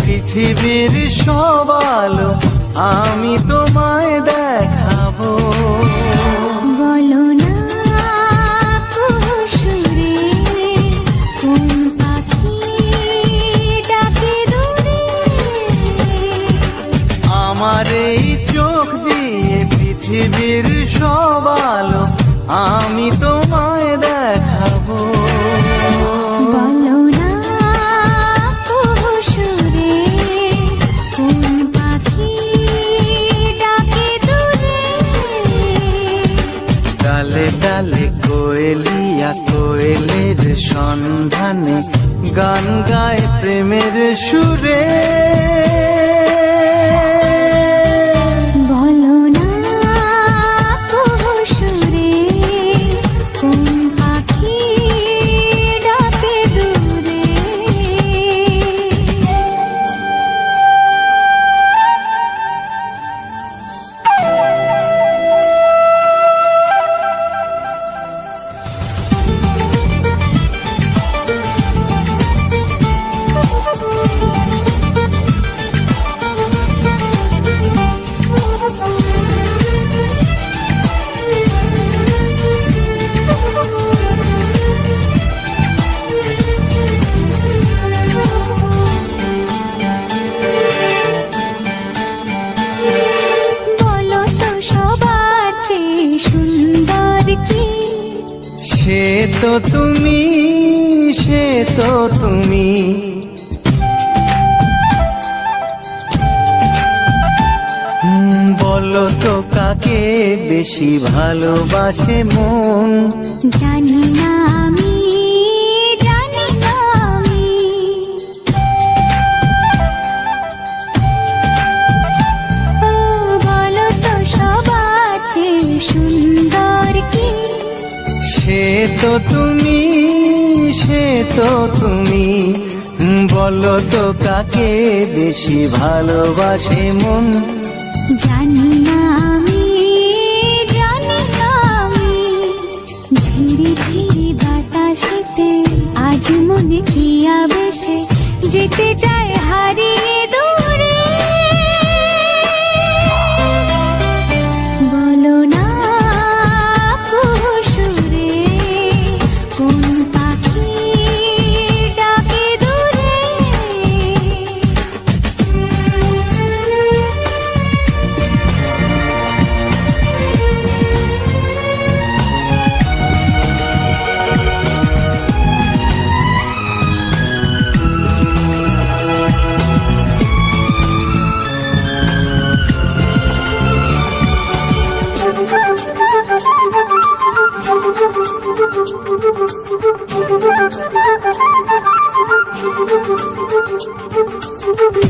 পৃথিবীর সব আলো আমি তোমায় দেখাবো। বলো না কুসুরে কোন পাখি ডাকে দূরে। আমার এই চোখ দিয়ে পৃথিবীর সব আলো আমি তোমায় দেখাবো। বলো না ডালে ডালে কোয়েলিয়া কোয়েলের সন্ধানে গান গায় প্রেমের সুরে। বলো না কুসুরে কোন পাখি ডাকে দূরে। সে তো তুমি, সে তো তুমি, বলো তো কাকে বেশি ভালোবাসে মন। জানি না আমি, জানি না আমি। বলো তো সবার চেয়ে সুন্দর কি। সে তো তুমি, সে তো তুমি, বলো তো কাকে বেশি ভালোবাসে মন। জানি না আমি, জানি না আমি। ঝিরি ঝিরি বাতাসেতে আজ মনে কি আবেশে যেতে চায় হারিয়ে দূরে। বলো না কুসুরে কোন পাখি ডাকে দূরে।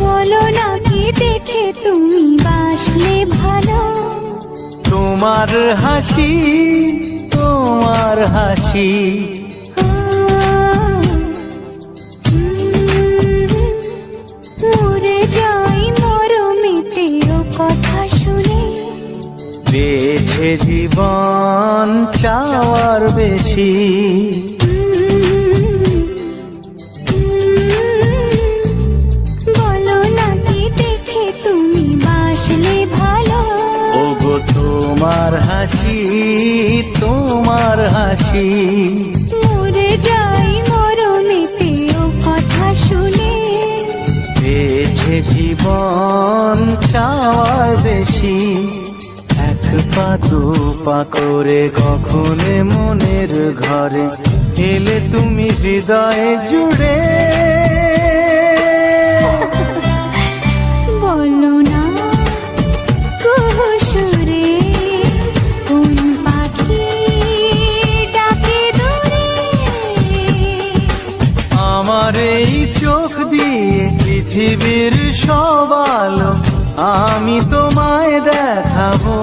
বলো না কি দেখে তুমি বাসলে ভালো। তোমার হাসি, তোমার হাসি, মরে যাই মরমেতে ও কথা শুনে। পেয়েছে জীবন চাওয়ার বেশি। বলো না কি দেখে তুমি বাসলে ভালো। ওগো তোমার হাসি, তোমার হাসি, মরে যাই মরমেতে ও কথা শুনে। পেয়েছে জীবন চাওয়ার বেশি। এক পা দু পা করে কখনে মনের ঘরে এলে তুমি হৃদয়ে জুড়ে। বলো না কুসুরে কোন পাখি ডাকে দূরে। আমার এই চোখ দিয়ে পৃথিবীর সব আলো আমি তোমায় দেখাবো।